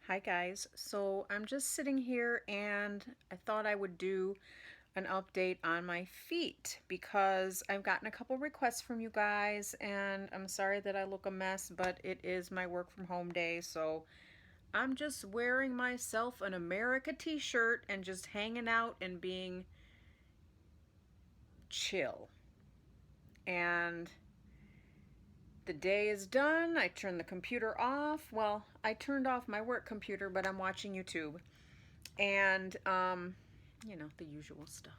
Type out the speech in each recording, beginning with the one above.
Hi guys. So I'm just sitting here and I thought I would do an update on my feet because I've gotten a couple requests from you guys and I'm sorry that I look a mess, but it is my work from home day, so I'm just wearing myself an America t-shirt and just hanging out and being chill. And the day is done. I turned the computer off. Well, I turned off my work computer, but I'm watching YouTube. And the usual stuff.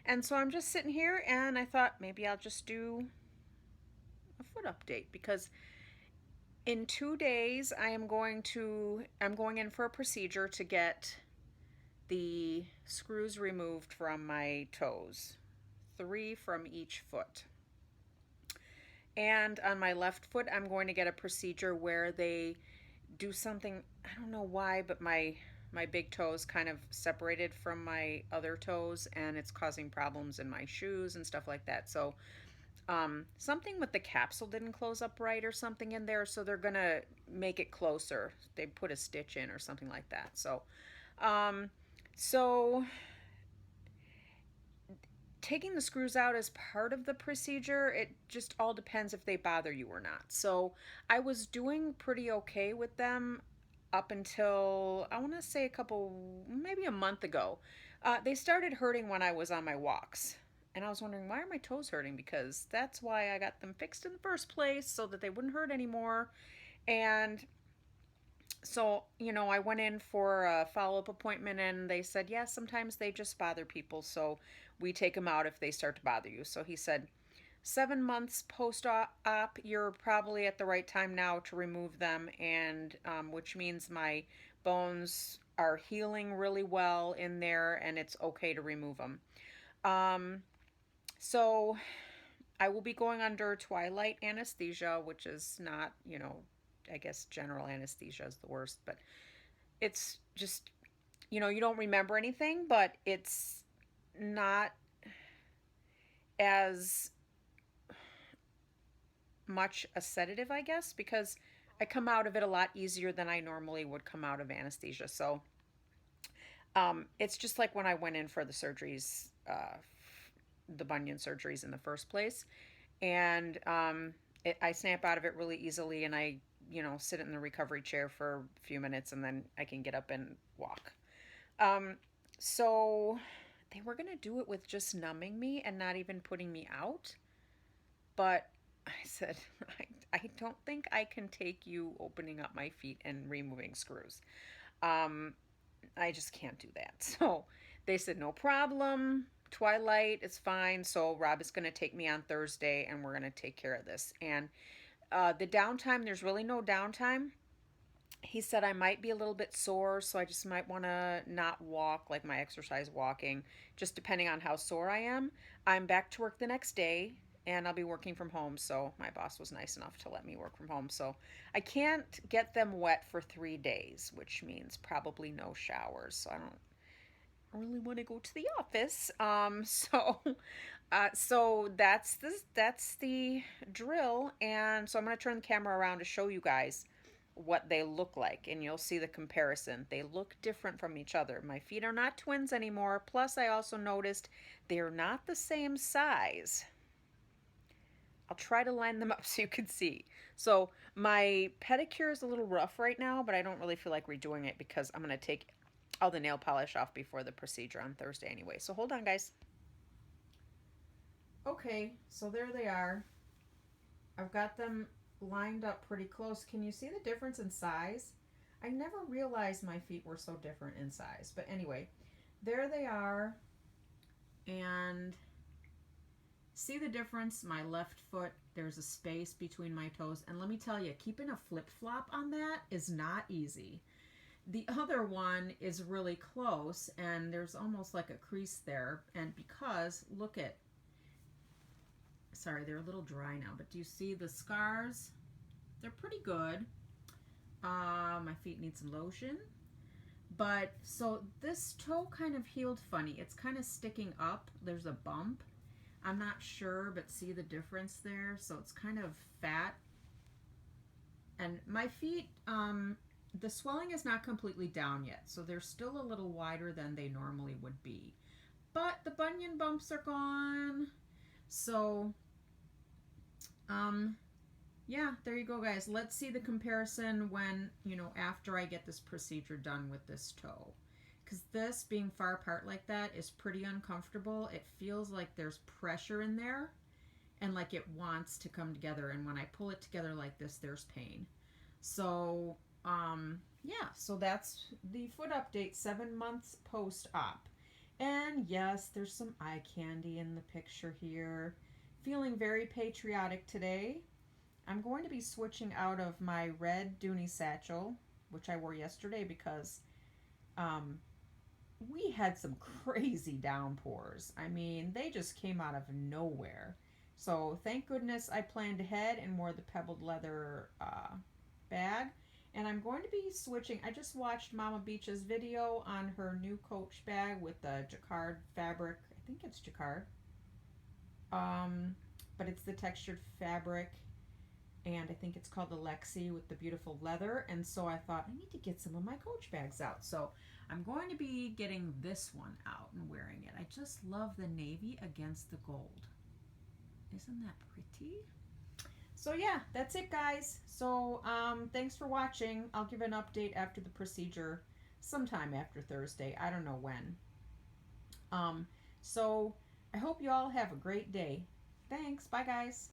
And so I'm just sitting here and I thought maybe I'll just do a foot update because in 2 days I'm going in for a procedure to get the screws removed from my toes, 3 from each foot. And on my left foot I'm going to get a procedure where they do something, I don't know why, but my big toe is kind of separated from my other toes and it's causing problems in my shoes and stuff like that. So something with the capsule didn't close up right or something in there, so they're gonna make it closer. They put a stitch in or something like that. Um, so taking the screws out is part of the procedure. It just all depends if they bother you or not. So I was doing pretty okay with them up until I want to say maybe a month ago. They started hurting when I was on my walks. And I was wondering, why are my toes hurting? Because that's why I got them fixed in the first place, so that they wouldn't hurt anymore. And so, I went in for a follow-up appointment and they said, yeah, sometimes they just bother people. So we take them out if they start to bother you. So he said, 7 months post-op, you're probably at the right time now to remove them. And which means my bones are healing really well in there and it's okay to remove them. So I will be going under twilight anesthesia, which is not, I guess general anesthesia is the worst, but it's just, you don't remember anything, but it's not as much a sedative, I guess, because I come out of it a lot easier than I normally would come out of anesthesia. So it's just like when I went in for the surgeries, the bunion surgeries in the first place. And I snap out of it really easily and I, sit in the recovery chair for a few minutes and then I can get up and walk. So they were going to do it with just numbing me and not even putting me out. But I said, I don't think I can take you opening up my feet and removing screws. Um, I just can't do that. So they said, no problem. Twilight, it's fine. So Rob is going to take me on Thursday and we're going to take care of this. And the downtime, there's really no downtime. He said I might be a little bit sore, so I just might want to not walk like my exercise walking, just depending on how sore I am. I'm back to work the next day and I'll be working from home, so my boss was nice enough to let me work from home. So I can't get them wet for 3 days, which means probably no showers. So I don't really want to go to the office. So that's the drill, and so I'm going to turn the camera around to show you guys what they look like, and you'll see the comparison. They look different from each other. My feet are not twins anymore. Plus, I also noticed they're not the same size. I'll try to line them up so you can see. So my pedicure is a little rough right now, but I don't really feel like redoing it because I'm going to take all the nail polish off before the procedure on Thursday anyway. So hold on, guys. Okay, so there they are. I've got them lined up pretty close. Can you see the difference in size? I never realized my feet were so different in size. But anyway, there they are. And see the difference? My left foot, there's a space between my toes. And let me tell you, keeping a flip-flop on that is not easy. The other one is really close and there's almost like a crease there. And because, look at, sorry, they're a little dry now, but do you see the scars? They're pretty good. My feet need some lotion. But so this toe kind of healed funny. It's kind of sticking up. There's a bump. I'm not sure, but see the difference there? So it's kind of fat. And my feet, the swelling is not completely down yet, so they're still a little wider than they normally would be. But the bunion bumps are gone. So, yeah, there you go, guys. Let's see the comparison when, after I get this procedure done with this toe. Because this being far apart like that is pretty uncomfortable. It feels like there's pressure in there and like it wants to come together. And when I pull it together like this, there's pain. So, yeah, so that's the foot update 7 months post-op. And yes, there's some eye candy in the picture here. Feeling very patriotic today. I'm going to be switching out of my red Dooney satchel, which I wore yesterday because we had some crazy downpours. I mean, they just came out of nowhere. So thank goodness I planned ahead and wore the pebbled leather bag. And I'm going to be switching. I just watched Mama Beach's video on her new Coach bag with the jacquard fabric. I think it's jacquard. But it's the textured fabric. And I think it's called the Lexi with the beautiful leather. And so I thought, I need to get some of my Coach bags out. So I'm going to be getting this one out and wearing it. I just love the navy against the gold. Isn't that pretty? So yeah, that's it, guys. So thanks for watching. I'll give an update after the procedure sometime after Thursday. I don't know when. So I hope you all have a great day. Thanks. Bye, guys.